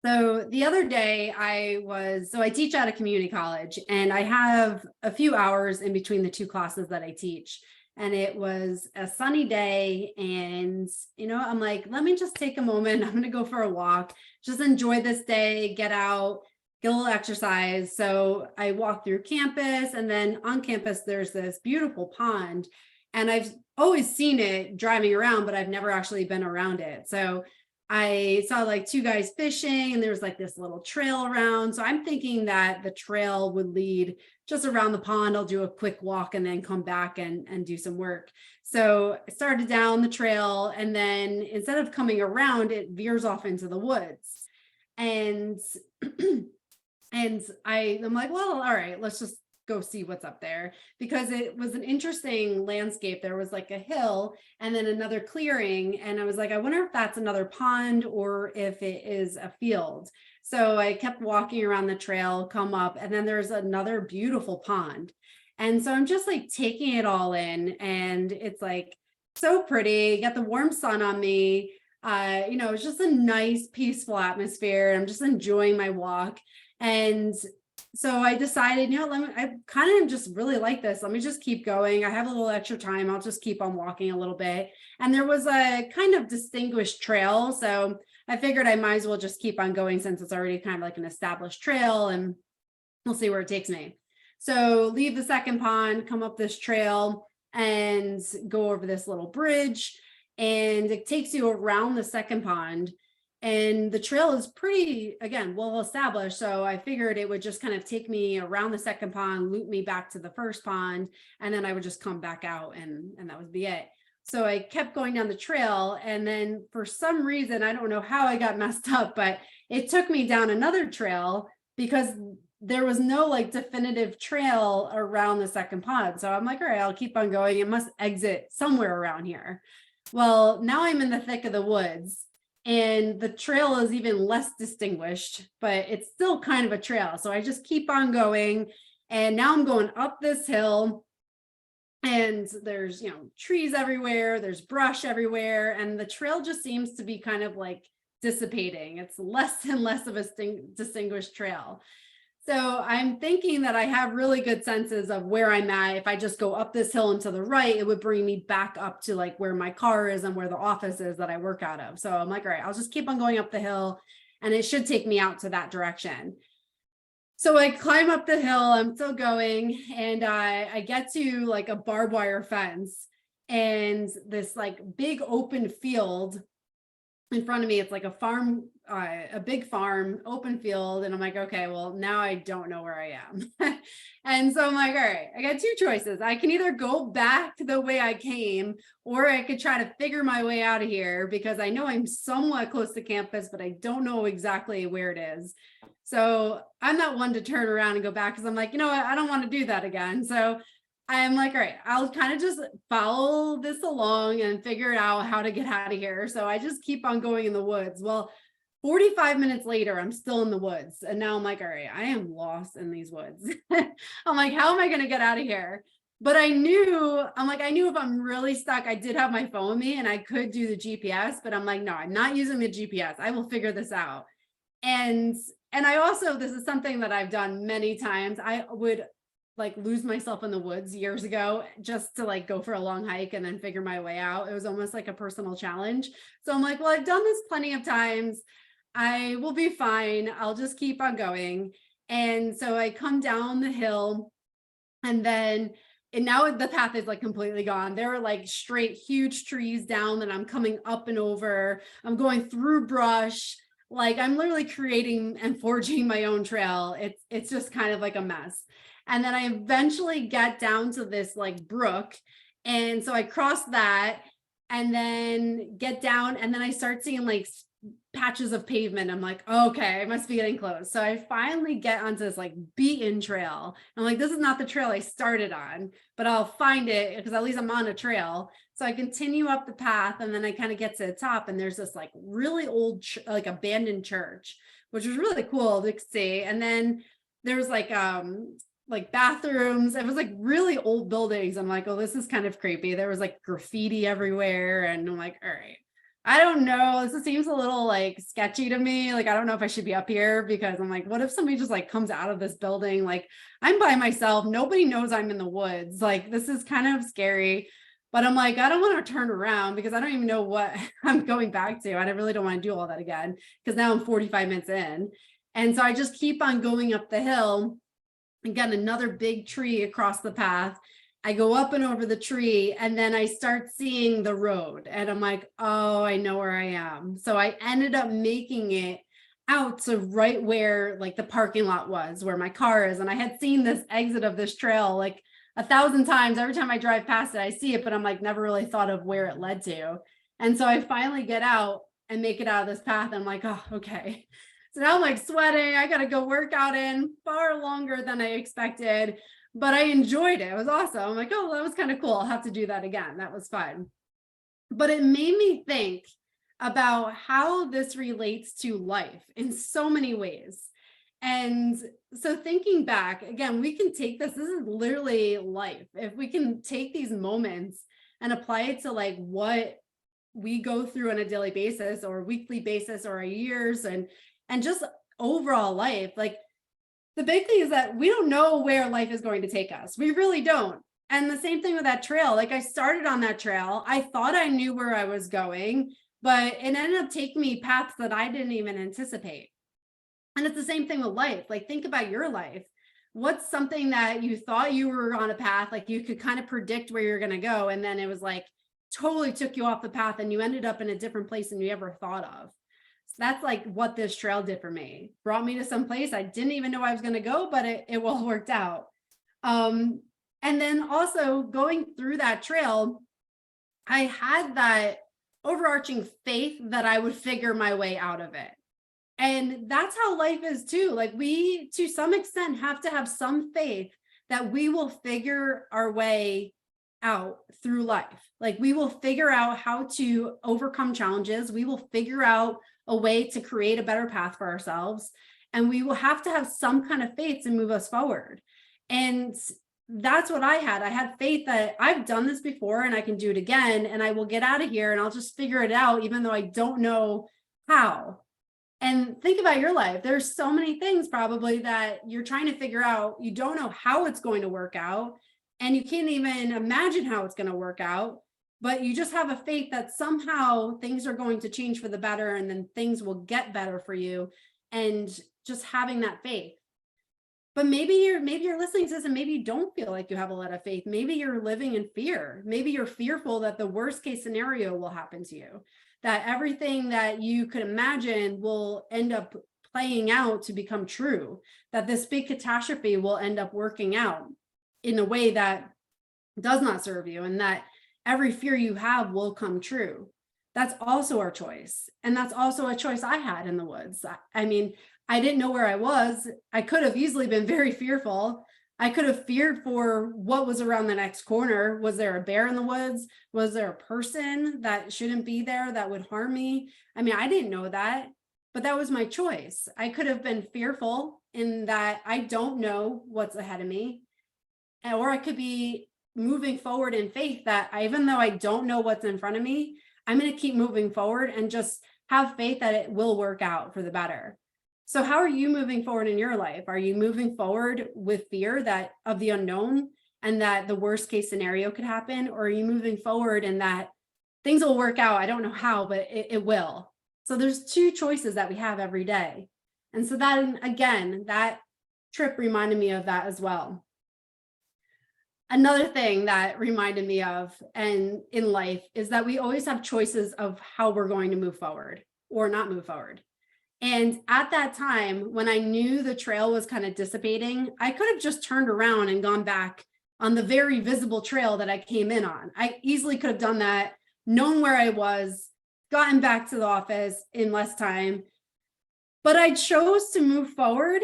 So the other day I teach at a community college and I have a few hours in between the two classes that I teach. And it was a sunny day. And, I'm like, let me just take a moment. I'm going to go for a walk, just enjoy this day, get out, get a little exercise. So I walked through campus, and then on campus, there's this beautiful pond. And I've always seen it driving around, but I've never actually been around it. So I saw like two guys fishing, and there was like this little trail around. So I'm thinking that the trail would lead just around the pond. I'll do a quick walk and then come back and do some work. So I started down the trail, and then instead of coming around, it veers off into the woods. And I'm like, well, all right, let's just go see what's up there, because it was an interesting landscape. There was like a hill and then another clearing. And I was like, I wonder if that's another pond or if it is a field. So I kept walking around the trail, come up, and then there's another beautiful pond. And so I'm just like taking it all in, and it's like so pretty. Got the warm sun on me. It's just a nice, peaceful atmosphere. I'm just enjoying my walk. And so I decided, I kind of just really like this. Let me just keep going. I have a little extra time. I'll just keep on walking a little bit. And there was a kind of distinguished trail. So I figured I might as well just keep on going, since it's already kind of like an established trail, and we'll see where it takes me. So leave the second pond, come up this trail, and go over this little bridge. And it takes you around the second pond. And the trail is pretty, again, well established. So I figured it would just kind of take me around the second pond, loop me back to the first pond, and then I would just come back out, and that would be it. So I kept going down the trail. And then for some reason, I don't know how I got messed up, but it took me down another trail, because there was no like definitive trail around the second pond. So I'm like, all right, I'll keep on going. It must exit somewhere around here. Well, now I'm in the thick of the woods, and the trail is even less distinguished, but it's still kind of a trail. So I just keep on going, and now I'm going up this hill, and there's, trees everywhere, there's brush everywhere, and the trail just seems to be kind of like dissipating. It's less and less of a distinguished trail. So I'm thinking that I have really good senses of where I'm at. If I just go up this hill and to the right, it would bring me back up to like where my car is and where the office is that I work out of. So I'm like, all right, I'll just keep on going up the hill, and it should take me out to that direction. So I climb up the hill, I'm still going, and I get to like a barbed wire fence, and this like big open field in front of me. It's like a farm, a big farm, open field. And I'm like, okay, well, now I don't know where I am. And so I'm like, all right, I got two choices. I can either go back the way I came, or I could try to figure my way out of here, because I know I'm somewhat close to campus, but I don't know exactly where it is. So I'm not one to turn around and go back, because I'm like, you know what, I don't want to do that again. So I'm like, all right, I'll kind of just follow this along and figure out how to get out of here. So I just keep on going in the woods. Well, 45 minutes later, I'm still in the woods. And now I'm like, all right, I am lost in these woods. I'm like, how am I going to get out of here? But I knew if I'm really stuck, I did have my phone with me and I could do the GPS, but I'm like, no, I'm not using the GPS. I will figure this out. And I also, this is something that I've done many times. I would like lose myself in the woods years ago, just to like go for a long hike and then figure my way out. It was almost like a personal challenge. So I'm like, well, I've done this plenty of times. I will be fine. I'll just keep on going. And so I come down the hill, and now the path is like completely gone. There are like straight huge trees down that I'm coming up and over. I'm going through brush. Like I'm literally creating and forging my own trail. It's just kind of like a mess. And then I eventually get down to this like brook. And so I cross that and then get down, and then I start seeing like patches of pavement. I'm like, okay, I must be getting close. So I finally get onto this like beaten trail. I'm like, this is not the trail I started on, but I'll find it, because at least I'm on a trail. So I continue up the path, and then I kind of get to the top, and there's this like really old, like abandoned church, which was really cool to see. And then there's like bathrooms. It was like really old buildings. I'm like, oh, this is kind of creepy. There was like graffiti everywhere. And I'm like, all right, I don't know. This seems a little like sketchy to me. Like, I don't know if I should be up here because I'm like, what if somebody just like comes out of this building? Like, I'm by myself. Nobody knows I'm in the woods. Like, this is kind of scary. But I'm like, I don't want to turn around because I don't even know what I'm going back to. I really don't want to do all that again because now I'm 45 minutes in. And so I just keep on going up the hill and got another big tree across the path. I go up and over the tree and then I start seeing the road and I'm like, oh, I know where I am. So I ended up making it out to right where like the parking lot was, where my car is. And I had seen this exit of this trail like 1,000 times. Every time I drive past it, I see it, but I'm like, never really thought of where it led to. And so I finally get out and make it out of this path. And I'm like, oh, okay. So now I'm like sweating. I got to go work out in far longer than I expected, but I enjoyed it. It was awesome. I'm like, oh, that was kind of cool. I'll have to do that again. That was fun. But it made me think about how this relates to life in so many ways. And so thinking back, again, we can take this is literally life. If we can take these moments and apply it to like what we go through on a daily basis or weekly basis or a years and just overall life, like the big thing is that we don't know where life is going to take us. We really don't. And the same thing with that trail. Like I started on that trail. I thought I knew where I was going, but it ended up taking me paths that I didn't even anticipate. And it's the same thing with life. Like think about your life. What's something that you thought you were on a path, like you could kind of predict where you're going to go. And then it was like totally took you off the path and you ended up in a different place than you ever thought of. So that's like what this trail did for me. Brought me to some place I didn't even know I was going to go, but it all worked out. And then also going through that trail, I had that overarching faith that I would figure my way out of it. And that's how life is too. Like we, to some extent, have to have some faith that we will figure our way out through life. Like we will figure out how to overcome challenges. We will figure out a way to create a better path for ourselves. And we will have to have some kind of faith to move us forward. And that's what I had. I had faith that I've done this before and I can do it again. And I will get out of here and I'll just figure it out, even though I don't know how. And think about your life. There's so many things probably that you're trying to figure out. You don't know how it's going to work out. And you can't even imagine how it's going to work out. But you just have a faith that somehow things are going to change for the better and then things will get better for you. And just having that faith. But maybe you're listening to this and maybe you don't feel like you have a lot of faith. Maybe you're living in fear. Maybe you're fearful that the worst case scenario will happen to you, that everything that you could imagine will end up playing out to become true, that this big catastrophe will end up working out in a way that does not serve you, and that every fear you have will come true. That's also our choice. And that's also a choice I had in the woods. I mean, I didn't know where I was. I could have easily been very fearful. I could have feared for what was around the next corner. Was there a bear in the woods? Was there a person that shouldn't be there that would harm me? I mean, I didn't know that, but that was my choice. I could have been fearful in that I don't know what's ahead of me, or I could be moving forward in faith that even though I don't know what's in front of me, I'm going to keep moving forward and just have faith that it will work out for the better. So how are you moving forward in your life? Are you moving forward with fear that of the unknown and that the worst case scenario could happen? Or are you moving forward and that things will work out? I don't know how, but it will. So there's two choices that we have every day. And so that, again, that trip reminded me of that as well. Another thing that reminded me of and in life is that we always have choices of how we're going to move forward or not move forward. And at that time, when I knew the trail was kind of dissipating, I could have just turned around and gone back on the very visible trail that I came in on. I easily could have done that, known where I was, gotten back to the office in less time. But I chose to move forward,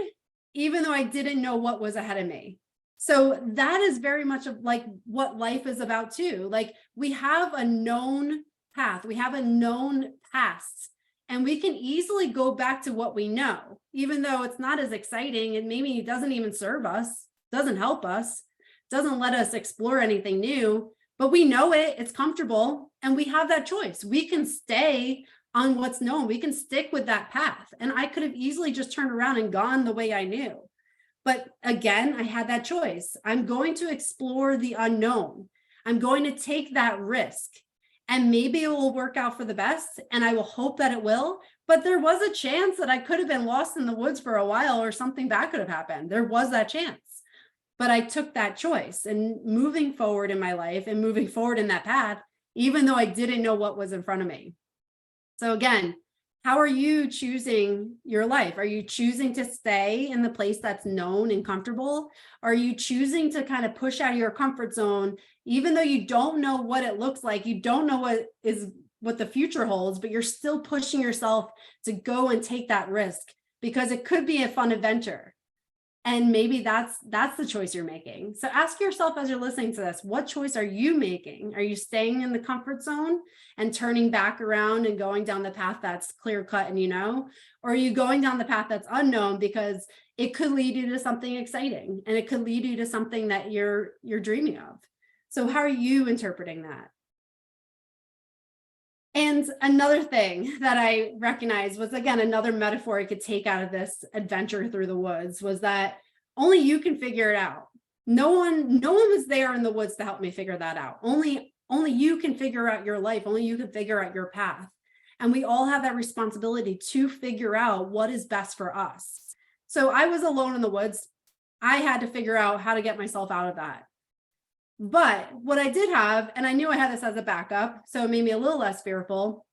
even though I didn't know what was ahead of me. So that is very much of like what life is about too. Like we have a known path, we have a known past, and we can easily go back to what we know, even though it's not as exciting and maybe it doesn't even serve us, doesn't help us, doesn't let us explore anything new. but we know it's comfortable, and we have that choice. We can stay on what's known. We can stick with that path. And I could have easily just turned around and gone the way I knew. But again, I had that choice. I'm going to explore the unknown. I'm going to take that risk, and maybe it will work out for the best. And I will hope that it will. But there was a chance that I could have been lost in the woods for a while, or something bad could have happened. There was that chance. But I took that choice, and moving forward in my life and moving forward in that path, even though I didn't know what was in front of me. So again, how are you choosing your life? Are you choosing to stay in the place that's known and comfortable? Are you choosing to kind of push out of your comfort zone, even though you don't know what it looks like, you don't know what the future holds, but you're still pushing yourself to go and take that risk because it could be a fun adventure? And maybe that's the choice you're making. So ask yourself as you're listening to this, what choice are you making? Are you staying in the comfort zone and turning back around and going down the path that's clear cut and or are you going down the path that's unknown because it could lead you to something exciting, and it could lead you to something that you're dreaming of? So how are you interpreting that? And another thing that I recognized was, again, another metaphor I could take out of this adventure through the woods was that only you can figure it out. No one was there in the woods to help me figure that out. Only you can figure out your life. Only you can figure out your path. And we all have that responsibility to figure out what is best for us. So I was alone in the woods. I had to figure out how to get myself out of that. But what I did have, and I knew I had this as a backup, so it made me a little less fearful,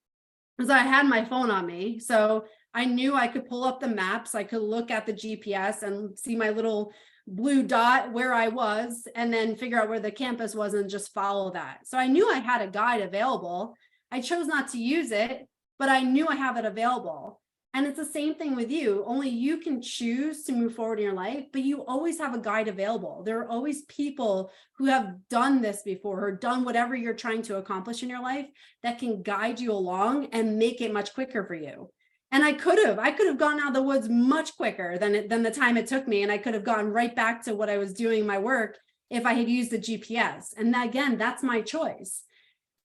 was I had my phone on me. So I knew I could pull up the maps. I could look at the GPS and see my little blue dot where I was, and then figure out where the campus was and just follow that. So I knew I had a guide available. I chose not to use it, but I knew I have it available. And it's the same thing with you. Only you can choose to move forward in your life, but you always have a guide available. There are always people who have done this before, or done whatever you're trying to accomplish in your life, that can guide you along and make it much quicker for you. And I could have gone out of the woods much quicker than the time it took me. And I could have gone right back to what I was doing, my work, if I had used the GPS. And that, again, that's my choice.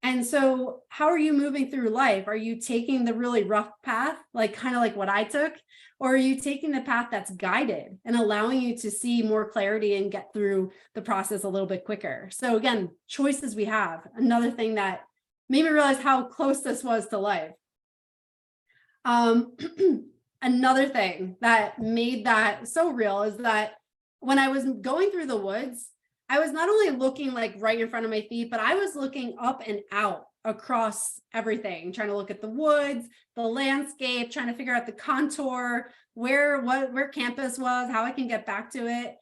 And so how are you moving through life? Are you taking the really rough path, kind of like what I took? Or are you taking the path that's guided and allowing you to see more clarity and get through the process a little bit quicker? So again, choices we have. Another thing that made me realize how close this was to life. Another thing that made that so real is that when I was going through the woods, I was not only looking right in front of my feet, but I was looking up and out across everything, trying to look at the woods, the landscape, trying to figure out the contour, where campus was, how I can get back to it.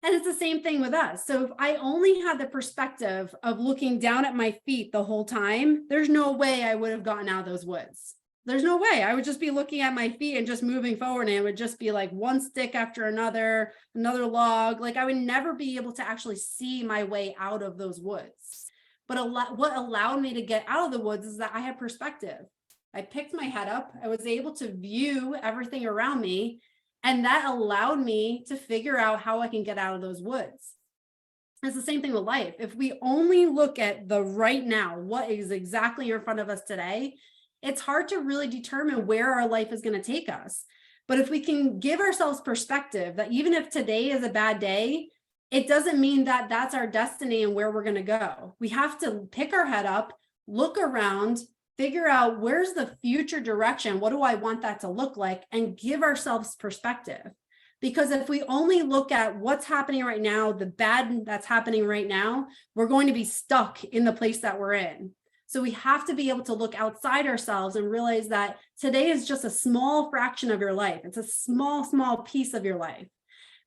And it's the same thing with us. So if I only had the perspective of looking down at my feet the whole time, there's no way I would have gotten out of those woods. There's no way. I would just be looking at my feet and just moving forward, and it would just be like one stick after another log. I would never be able to actually see my way out of those woods. But what allowed me to get out of the woods is that I had perspective. I picked my head up. I was able to view everything around me, and that allowed me to figure out how I can get out of those woods. It's the same thing with life. If we only look at the right now, what is exactly in front of us today, it's hard to really determine where our life is going to take us. But if we can give ourselves perspective that even if today is a bad day, it doesn't mean that that's our destiny and where we're going to go. We have to pick our head up, look around, figure out where's the future direction. What do I want that to look like? And give ourselves perspective. Because if we only look at what's happening right now, the bad that's happening right now, we're going to be stuck in the place that we're in. So we have to be able to look outside ourselves and realize that today is just a small fraction of your life. It's a small piece of your life.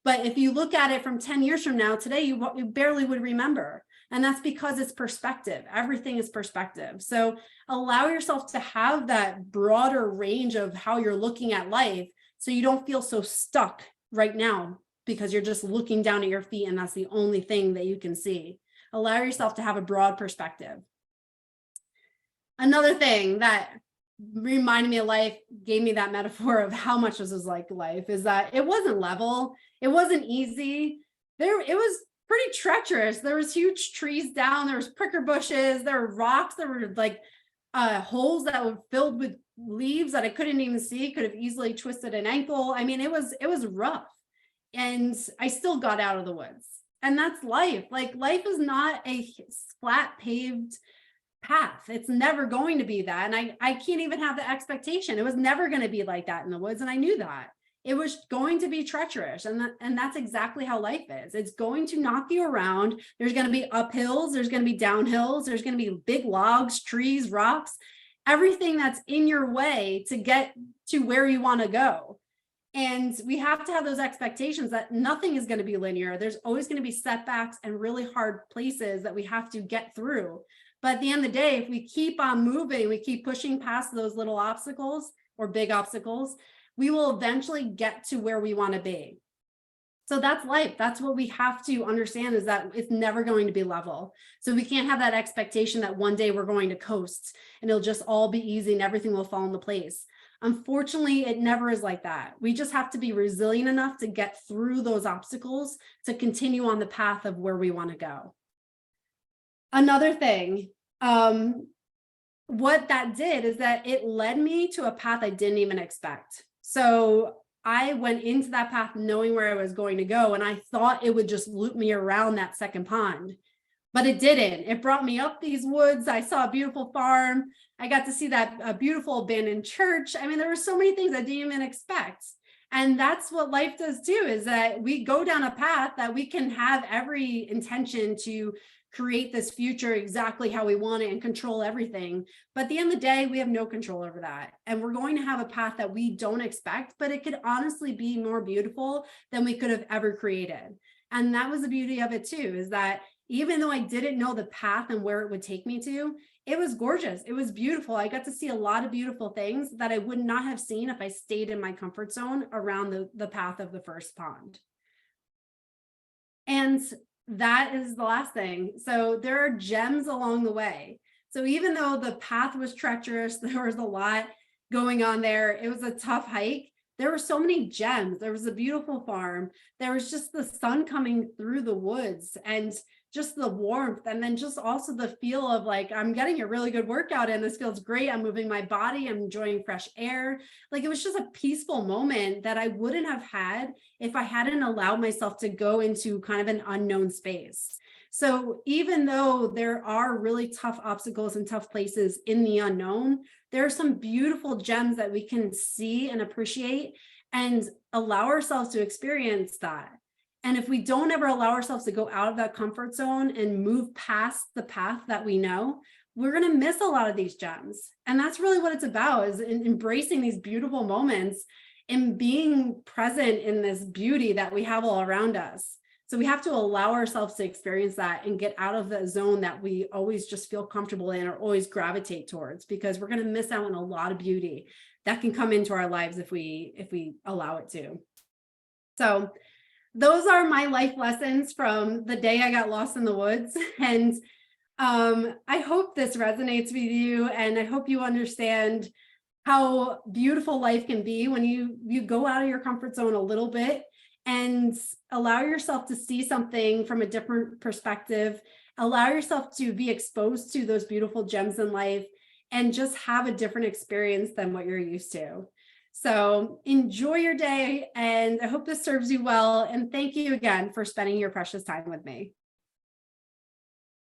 But if you look at it from 10 years from now, today you barely would remember. And that's because it's perspective. Everything is perspective. So allow yourself to have that broader range of how you're looking at life, so you don't feel so stuck right now because you're just looking down at your feet and that's the only thing that you can see. Allow yourself to have a broad perspective. Another thing that reminded me of life, gave me that metaphor of how much this is like life, is that it wasn't level. It wasn't easy. It was pretty treacherous. There was huge trees down, there was pricker bushes, there were rocks, there were like holes that were filled with leaves that I couldn't even see, could have easily twisted an ankle. I mean, it was rough. And I still got out of the woods. And that's life. Like, life is not a flat paved path. It's never going to be that. And I can't even have the expectation. It was never going to be like that in the woods. And I knew that. It was going to be treacherous. And that's exactly how life is. It's going to knock you around. There's going to be uphills. There's going to be downhills. There's going to be big logs, trees, rocks, everything that's in your way to get to where you want to go. And we have to have those expectations that nothing is going to be linear. There's always going to be setbacks and really hard places that we have to get through. But at the end of the day, if we keep on moving, we keep pushing past those little obstacles or big obstacles, we will eventually get to where we want to be. So that's life. That's what we have to understand, is that it's never going to be level. So we can't have that expectation that one day we're going to coast and it'll just all be easy and everything will fall into place. Unfortunately, it never is like that. We just have to be resilient enough to get through those obstacles to continue on the path of where we want to go. Another thing, what that did is that it led me to a path I didn't even expect. So I went into that path knowing where I was going to go, and I thought it would just loop me around that second pond. But it didn't. It brought me up these woods. I saw a beautiful farm. I got to see that beautiful abandoned church. I mean, there were so many things I didn't even expect. And that's what life does too, is that we go down a path that we can have every intention to create this future exactly how we want it and control everything. But at the end of the day, we have no control over that. And we're going to have a path that we don't expect, but it could honestly be more beautiful than we could have ever created. And that was the beauty of it too, is that even though I didn't know the path and where it would take me to, it was gorgeous. It was beautiful. I got to see a lot of beautiful things that I would not have seen if I stayed in my comfort zone around the path of the first pond. And that is the last thing. So there are gems along the way. So even though the path was treacherous, there was a lot going on there. It was a tough hike. There were so many gems. There was a beautiful farm. There was just the sun coming through the woods and just the warmth. And then just also the feel of like, I'm getting a really good workout in. This feels great. I'm moving my body. I'm enjoying fresh air. Like, it was just a peaceful moment that I wouldn't have had if I hadn't allowed myself to go into kind of an unknown space. So even though there are really tough obstacles and tough places in the unknown, there are some beautiful gems that we can see and appreciate and allow ourselves to experience that. And if we don't ever allow ourselves to go out of that comfort zone and move past the path that we know, we're going to miss a lot of these gems. And that's really what it's about, is embracing these beautiful moments and being present in this beauty that we have all around us. So we have to allow ourselves to experience that and get out of the zone that we always just feel comfortable in or always gravitate towards, because we're going to miss out on a lot of beauty that can come into our lives if we allow it to. So those are my life lessons from the day I got lost in the woods. And I hope this resonates with you, and I hope you understand how beautiful life can be when you go out of your comfort zone a little bit and allow yourself to see something from a different perspective, allow yourself to be exposed to those beautiful gems in life, and just have a different experience than what you're used to. So enjoy your day, and I hope this serves you well. And thank you again for spending your precious time with me.